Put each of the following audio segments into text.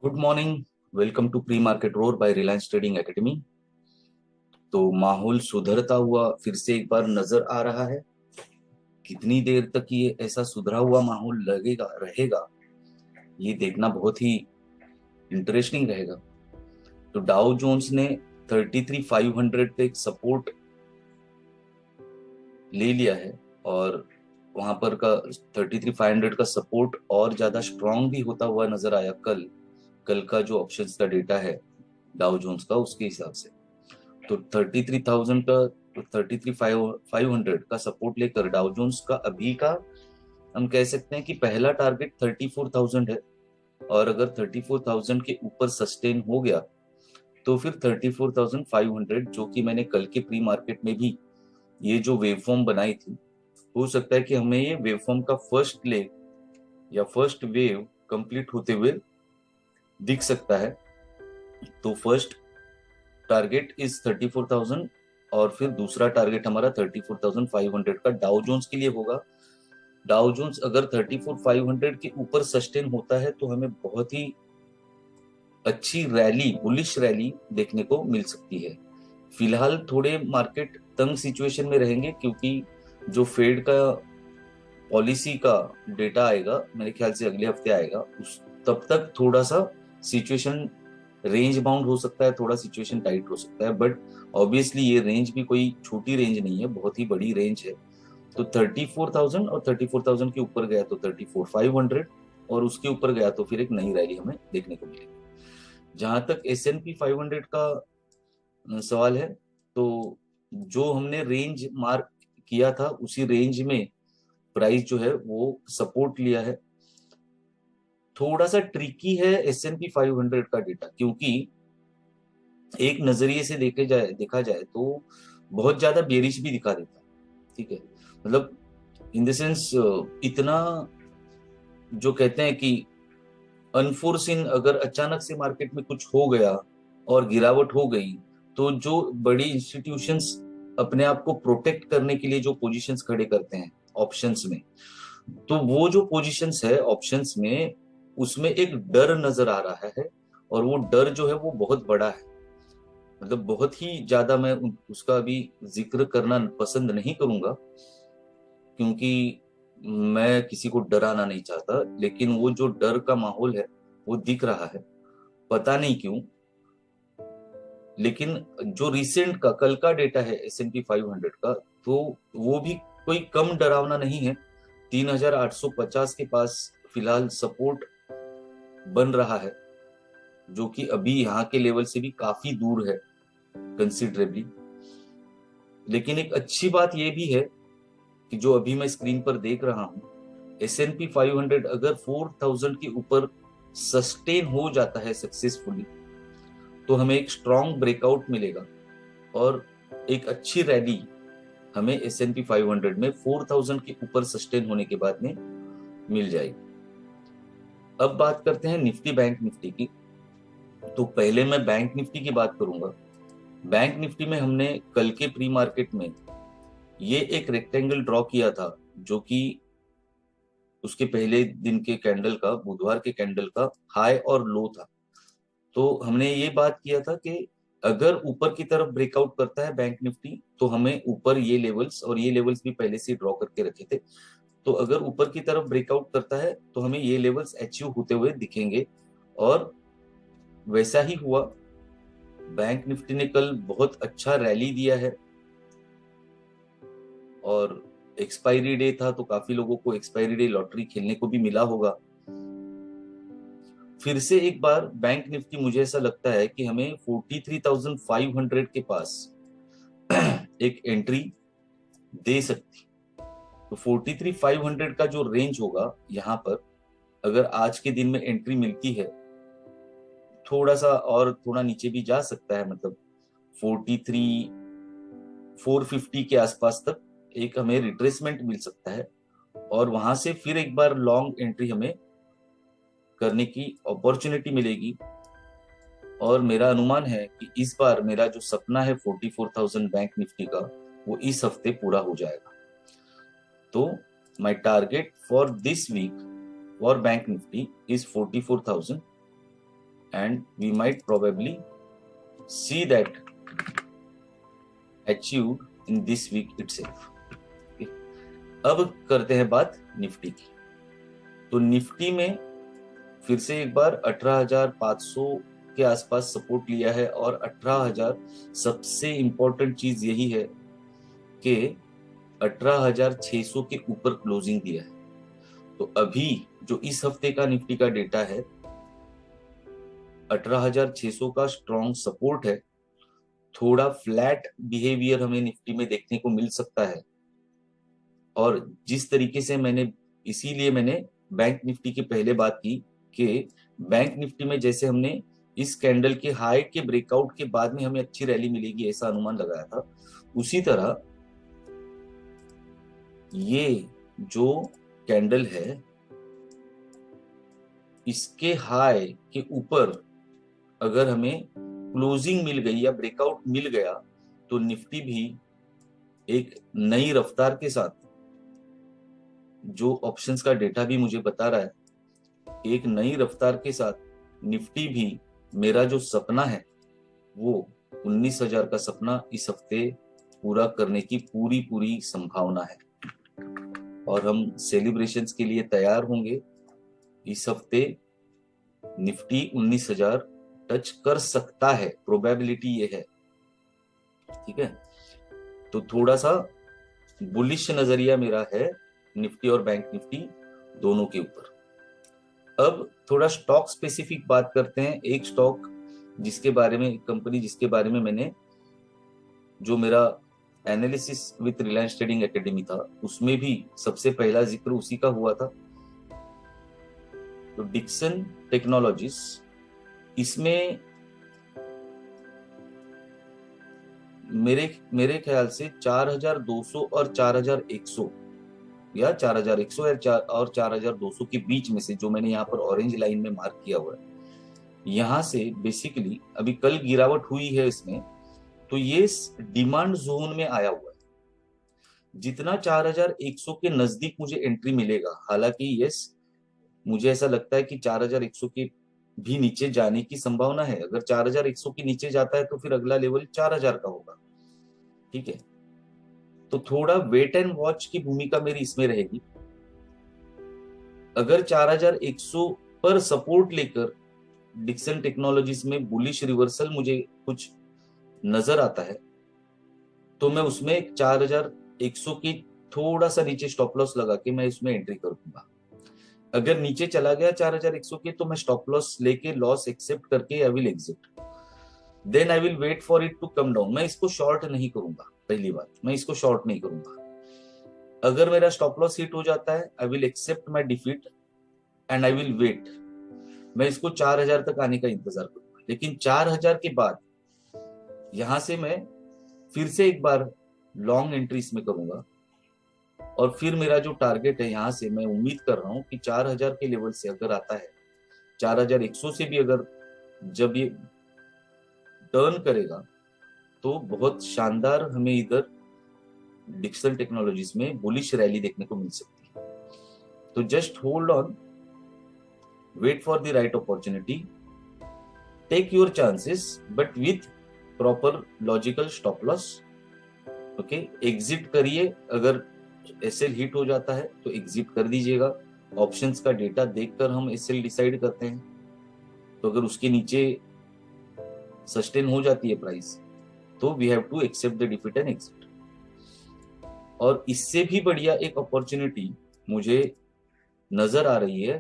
Good morning. Welcome to pre market roar by Reliance trading academy. तो माहौल सुधरता हुआ फिर से एक बार नजर आ रहा है। कितनी देर तक ये ऐसा सुधरा हुआ माहौल लगेगा रहेगा, ये देखना बहुत ही इंटरेस्टिंग रहेगा। तो डाउ जोन्स ने 33,500 पे एक सपोर्ट ले लिया है और वहां पर का 33,500 का सपोर्ट और ज्यादा स्ट्रांग भी होता हुआ नजर आया। कल कल का जो ऑप्शंस का डेटा है डाउ जोन्स का, उसके हिसाब से तो 33,000 का, 33,500 का सपोर्ट लेकर डाउ जोन्स का अभी का हम कह सकते हैं कि पहला टारगेट 34,000 है। और अगर 34,000 के ऊपर सस्टेन हो गया तो फिर 34,500, जो कि मैंने कल के प्री मार्केट में भी ये जो वेवफॉर्म बनाई थी, हो सकता है कि हमें ये वेवफॉर्म का फर्स्ट लेग या फर्स्ट वेव कंप्लीट होते हुए दिख सकता है। तो फर्स्ट टारगेट इज 34,000 और फिर दूसरा टारगेट हमारा 34,500 का डाउ जोन्स के लिए होगा। डाउ जोन्स अगर 34,500 के ऊपर सस्टेन होता है तो हमें बहुत ही अच्छी रैली, बुलिश रैली देखने को मिल सकती है। फिलहाल थोड़े मार्केट तंग सिचुएशन में रहेंगे क्योंकि जो फेड का पॉलिसी का डेटा आएगा, मेरे ख्याल से अगले हफ्ते आएगा, उस तब तक थोड़ा सा सिचुएशन रेंज बाउंड हो सकता है, थोड़ा सिचुएशन टाइट हो सकता है। बट ऑब्वियसली ये रेंज भी कोई छोटी रेंज नहीं है, बहुत ही बड़ी रेंज है। तो 34,000 और 34,000 के ऊपर गया तो 34,500 और उसके ऊपर गया तो फिर एक नई रैली हमें देखने को मिलेगी। जहां तक S&P 500 का सवाल है, तो जो हमने रेंज मार्क किया था उसी रेंज में प्राइस जो है वो सपोर्ट लिया है। थोड़ा सा ट्रिकी है S&P 500 का डेटा, क्योंकि एक नजरिए से देखा जाए तो बहुत ज्यादा बेरिश भी दिखा देता है। ठीक है, मतलब इन द सेंस इतना जो कहते हैं कि अनफोर्सिन, अगर अचानक से मार्केट में कुछ हो गया और गिरावट हो गई, तो जो बड़ी इंस्टीट्यूशंस अपने आप को प्रोटेक्ट करने के लिए जो पोजीशंस खड़े करते हैं ऑप्शंस में, तो वो जो पोजीशंस है ऑप्शंस में, उसमें एक डर नजर आ रहा है। और वो डर जो है वो बहुत बड़ा है, मतलब बहुत ही ज्यादा। मैं उसका अभी जिक्र करना पसंद नहीं करूंगा क्योंकि मैं किसी को डराना नहीं चाहता, लेकिन वो जो डर का माहौल है वो दिख रहा है, पता नहीं क्यों। लेकिन जो रिसेंट का कल का डेटा है S&P 500 का, तो वो भी कोई कम डरावना नहीं है। 3,850 के पास फिलहाल सपोर्ट बन रहा है, जो कि अभी यहाँ के लेवल से भी काफी दूर है कंसिडरेबली। लेकिन एक अच्छी बात यह भी है कि जो अभी मैं स्क्रीन पर देख रहा हूँ, S&P 500 अगर 4,000 के ऊपर सस्टेन हो जाता है सक्सेसफुली, तो हमें एक स्ट्रॉन्ग ब्रेकआउट मिलेगा और एक अच्छी रैली हमें S&P 500 में 4,000 के ऊपर सस्टेन होने के बाद में मिल जाएगी। अब बात करते हैं निफ्टी बैंक निफ्टी की। तो पहले मैं बैंक निफ्टी की बात करूंगा। बैंक निफ्टी में हमने कल के प्री मार्केट में ये एक रेक्टेंगल ड्रॉ किया था, जो कि उसके पहले दिन के कैंडल का, बुधवार के कैंडल का हाई और लो था। तो हमने ये बात किया था कि अगर ऊपर की तरफ ब्रेकआउट करता है बैंक निफ्टी, तो हमें ऊपर ये लेवल्स, और ये लेवल्स भी पहले से ड्रॉ करके रखे थे, तो अगर ऊपर की तरफ ब्रेकआउट करता है तो हमें ये लेवल्स अचीव होते हुए दिखेंगे। और वैसा ही हुआ। बैंक निफ्टी ने कल बहुत अच्छा रैली दिया है और एक्सपायरी डे था, तो काफी लोगों को एक्सपायरी डे लॉटरी खेलने को भी मिला होगा। फिर से एक बार बैंक निफ्टी, मुझे ऐसा लगता है कि हमें 43,500 के पास एक एंट्री दे सकती। तो 43,500 का जो रेंज होगा यहाँ पर, अगर आज के दिन में एंट्री मिलती है, थोड़ा सा और थोड़ा नीचे भी जा सकता है, मतलब 43,450 के आसपास तक एक हमें रिट्रेसमेंट मिल सकता है और वहां से फिर एक बार लॉन्ग एंट्री हमें करने की अपॉर्चुनिटी मिलेगी। और मेरा अनुमान है कि इस बार मेरा जो सपना है 44,000 बैंक निफ्टी का, वो इस हफ्ते पूरा हो जाएगा। तो my target for this week for bank Nifty is 44,000 and we might probably see that achieved in this week itself. अब करते हैं बात निफ्टी की। तो निफ्टी में फिर से एक बार 18,500 के आसपास सपोर्ट लिया है और 18,000 सबसे इंपॉर्टेंट चीज यही है कि 18,600 के ऊपर क्लोजिंग दिया है। तो अभी जो इस हफ्ते का निफ्टी का डेटा है 18,600 का स्ट्रॉन्ग सपोर्ट है। थोड़ा फ्लैट बिहेवियर हमें निफ्टी में देखने को मिल सकता है और जिस तरीके से इसीलिए मैंने बैंक निफ्टी की पहले बात की कि बैंक निफ्टी में जैसे हमने इस कैंडल के हाई के ब्रेकआउट के बाद में हमें अच्छी रैली मिलेगी ऐसा अनुमान लगाया था, उसी तरह ये जो कैंडल है इसके हाई के ऊपर अगर हमें क्लोजिंग मिल गई या ब्रेकआउट मिल गया तो निफ्टी भी एक नई रफ्तार के साथ, जो ऑप्शंस का डेटा भी मुझे बता रहा है, एक नई रफ्तार के साथ निफ्टी भी, मेरा जो सपना है वो 19,000 का सपना इस हफ्ते पूरा करने की पूरी संभावना है और हम सेलिब्रेशंस के लिए तैयार होंगे। इस हफ्ते निफ्टी 19,000 टच कर सकता है, प्रोबेबिलिटी ये है। ठीक है, तो थोड़ा सा बुलिश नजरिया मेरा है निफ्टी और बैंक निफ्टी दोनों के ऊपर। अब थोड़ा स्टॉक स्पेसिफिक बात करते हैं। एक स्टॉक जिसके बारे में, कंपनी जिसके बारे में मैंने, जो मेरा analysis with Reliance trading academy था उसमें भी सबसे पहला जिक्र उसी का हुआ था, तो डिक्सन टेक्नोलॉजीज। इसमें मेरे ख्याल से 4,200 और 4,100 या 4,100 और 4,200 के बीच में से, जो मैंने यहाँ पर ऑरेंज लाइन में मार्क किया हुआ है, यहाँ से बेसिकली अभी कल गिरावट हुई है इसमें, तो ये डिमांड जोन में आया हुआ है। जितना 4,100 के नजदीक मुझे एंट्री मिलेगा, हालांकि यस मुझे ऐसा लगता है कि 4,100 के भी नीचे जाने की संभावना है। अगर 4,100 के नीचे जाता है तो फिर अगला लेवल 4,000 का होगा। ठीक है, तो थोड़ा वेट एंड वॉच की भूमिका मेरी इसमें रहेगी। अगर 4,100 पर सपोर्ट लेकर डिक्सन टेक्नोलॉजीज में बुलिश रिवर्सल मुझे कुछ नजर आता है तो मैं उसमें 4,100 की थोड़ा सा नीचे स्टॉप लॉस लगा के मैं इसमें एंट्री कर दूंगा। अगर नीचे चला गया 4,100 के तो मैं स्टॉप लॉस लेके लॉस एक्सेप्ट करके I will exit, then I will wait for it to come down. मैं इसको शॉर्ट नहीं करूंगा, पहली बात, मैं इसको शॉर्ट नहीं करूंगा। अगर मेरा स्टॉप लॉस हिट हो जाता है I will accept my defeat and I will wait. मैं इसको 4,000 तक आने का इंतजार करूंगा, लेकिन 4,000 के बाद यहां से मैं फिर से एक बार लॉन्ग एंट्री इसमें करूंगा और फिर मेरा जो टारगेट है यहां से मैं उम्मीद कर रहा हूं कि 4,000 के लेवल से अगर आता है, 4,100 से भी अगर जब ये टर्न करेगा तो बहुत शानदार हमें इधर डिक्सन टेक्नोलॉजीज में बुलिश रैली देखने को मिल सकती है। तो just hold on, wait for the right opportunity, take your chances but with proper logical stop loss. Okay, exit करिए, अगर एसएल हिट हो जाता है तो एग्जिट कर दीजिएगा। ऑप्शंस का डेटा देखकर हम एसएल डिसाइड करते हैं, तो अगर उसके नीचे सस्टेन हो जाती है प्राइस तो we have to accept the defeat and exit. और इससे भी बढ़िया एक अपॉर्चुनिटी मुझे नजर आ रही है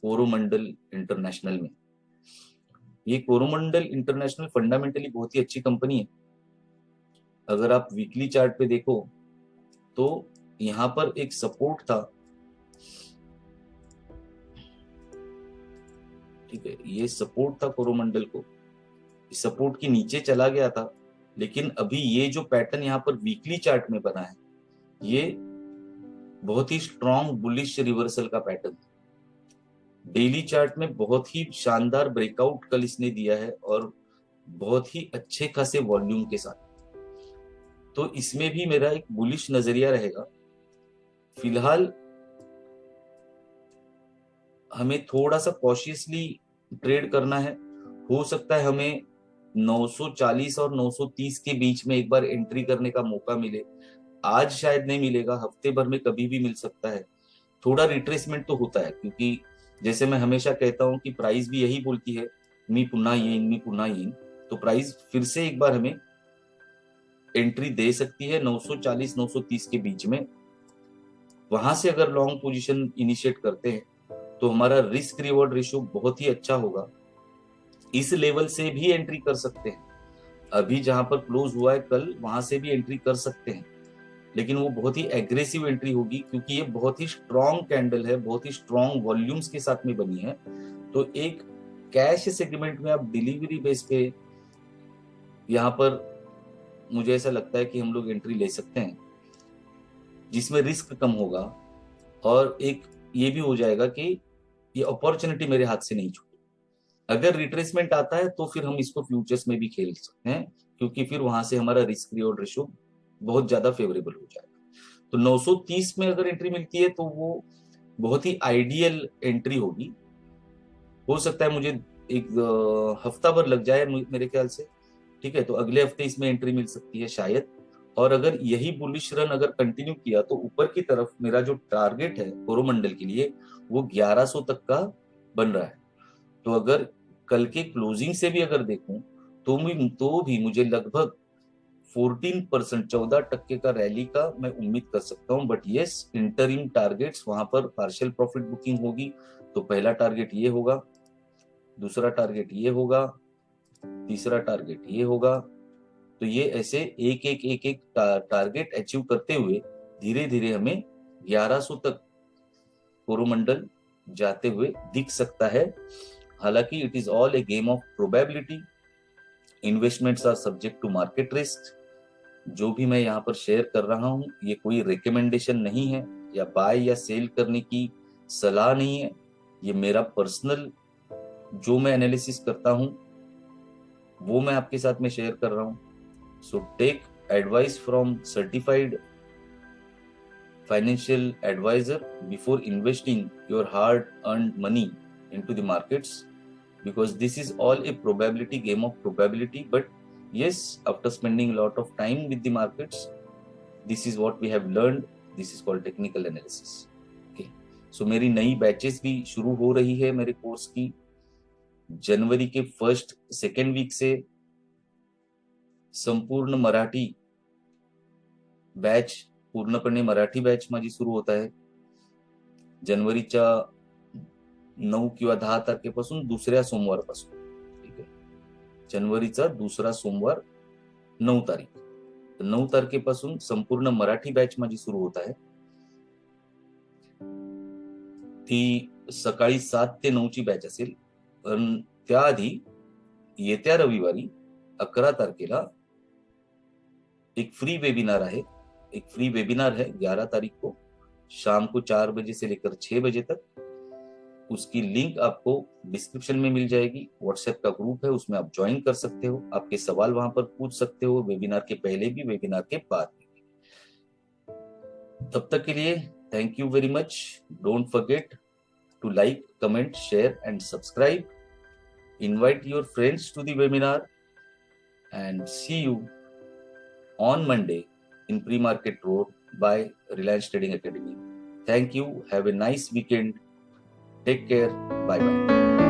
कोरोमंडल इंटरनेशनल में। ये कोरोमंडल इंटरनेशनल फंडामेंटली बहुत ही अच्छी कंपनी है। अगर आप वीकली चार्ट पे देखो तो यहां पर एक सपोर्ट था, ठीक है, ये सपोर्ट था कोरोमंडल को, सपोर्ट के नीचे चला गया था, लेकिन अभी ये जो पैटर्न यहाँ पर वीकली चार्ट में बना है ये बहुत ही स्ट्रॉन्ग बुलिश रिवर्सल का पैटर्न है। डेली चार्ट में बहुत ही शानदार ब्रेकआउट कल इसने दिया है और बहुत ही अच्छे खासे वॉल्यूम के साथ, तो इसमें भी मेरा एक बुलिश नजरिया रहेगा। फिलहाल हमें थोड़ा सा कॉशियसली ट्रेड करना है, हो सकता है हमें 940 और 930 के बीच में एक बार एंट्री करने का मौका मिले। आज शायद नहीं मिलेगा, हफ्ते भर में कभी भी मिल सकता है। थोड़ा रिट्रेसमेंट तो होता है, क्योंकि जैसे मैं हमेशा कहता हूं कि प्राइस भी यही बोलती है, मी पुन्हा येन। तो प्राइस फिर से एक बार हमें एंट्री दे सकती है 940 930 के बीच में। वहां से अगर लॉन्ग पोजीशन इनिशिएट करते हैं तो हमारा रिस्क रिवॉर्ड रेशियो बहुत ही अच्छा होगा। इस लेवल से भी एंट्री कर सकते हैं, अभी जहां पर क्लोज हुआ है कल वहां से भी एंट्री कर सकते हैं, लेकिन वो बहुत ही एग्रेसिव एंट्री होगी, क्योंकि ये बहुत ही स्ट्रॉन्ग कैंडल है, बहुत ही स्ट्रॉन्ग वॉल्यूम्स के साथ में बनी है। तो एक कैश सेगमेंट में आप डिलीवरी बेस पे यहाँ पर मुझे ऐसा लगता है कि हम लोग एंट्री ले सकते हैं, जिसमें रिस्क कम होगा और एक ये भी हो जाएगा कि ये अपॉर्चुनिटी मेरे हाथ से नहीं छूटी। अगर रिट्रेसमेंट आता है तो फिर हम इसको फ्यूचर्स में भी खेल सकते हैं, क्योंकि फिर वहां से हमारा रिस्क रिवॉर्ड रेशियो बहुत ज्यादा फेवरेबल हो जाएगा। तो 930 में अगर एंट्री मिलती है तो वो बहुत ही आइडियल एंट्री होगी। हो सकता है मुझे एक हफ्ता भर लग जाए मेरे ख्याल से, ठीक है, तो अगले हफ्ते इसमें एंट्री मिल सकती है शायद। और अगर यही बुलिश रन अगर कंटिन्यू किया तो ऊपर की तरफ मेरा जो टारगेट है कोरोमंडल के लिए वो 1100 तक का बन रहा है। तो अगर कल के क्लोजिंग से भी अगर देखूं तो भी मुझे लगभग 14%, 14% का रैली का मैं उम्मीद कर सकता हूं। बट यस, इंटरिम टारगेट्स वहां पर पार्शियल प्रॉफिट बुकिंग होगी। तो पहला टारगेट ये होगा, दूसरा टारगेट ये होगा, तीसरा टारगेट ये होगा। तो ये ऐसे एक एक टारगेट अचीव करते हुए धीरे धीरे हमें 1100 तक कोरोमंडल जाते हुए दिख सकता है। हालांकि it is all a game of probability, investments are subject to market risk. जो भी मैं यहाँ पर शेयर कर रहा हूँ ये कोई रिकमेंडेशन नहीं है, या बाय या सेल करने की सलाह नहीं है। ये मेरा पर्सनल जो मैं एनालिसिस करता हूँ वो मैं आपके साथ में शेयर कर रहा हूँ। So take advice from certified financial advisor before investing your hard earned money into the markets, because this is all a probability, game of probability. But yes, after spending a lot of time with the markets, this is what we have learned. This is called technical analysis. Okay, so मेरी नई batches भी शुरू हो रही है मेरे course की। जनवरी के फर्स्ट सेकेंड वीक से संपूर्ण मराठी बॅच, पूर्णपणे मराठी बॅच माझी सुरू होत आहे जनवरीच्या 9 किंवा 10 तारखेपासून, दुसऱ्या सोमवारपासून। ठीक आहे, जनवरीचा दुसरा सोमवार 9 तारीख, तर 9 तारखेपासून संपूर्ण मराठी बॅच माझी सुरू होत आहे। ती सकाळी 7 ते 9 ची बॅच असेल, पण त्याआधी येत्या रविवारी 11 तारखेला एक फ्री वेबिनार है। एक फ्री वेबिनार है 11 तारीख को शाम को 4 बजे से लेकर 6 बजे तक। उसकी लिंक आपको डिस्क्रिप्शन में मिल जाएगी। व्हाट्सएप का ग्रुप है, उसमें आप ज्वाइन कर सकते हो, आपके सवाल वहां पर पूछ सकते हो, वेबिनार के पहले भी, वेबिनार के बाद भी। तब तक के लिए thank you very much. Don't forget to like, comment, share and subscribe. Invite your friends to the webinar and see you on Monday in Pre-Market Road by Reliance Trading Academy. Thank you. Have a nice weekend. Take care. Bye bye.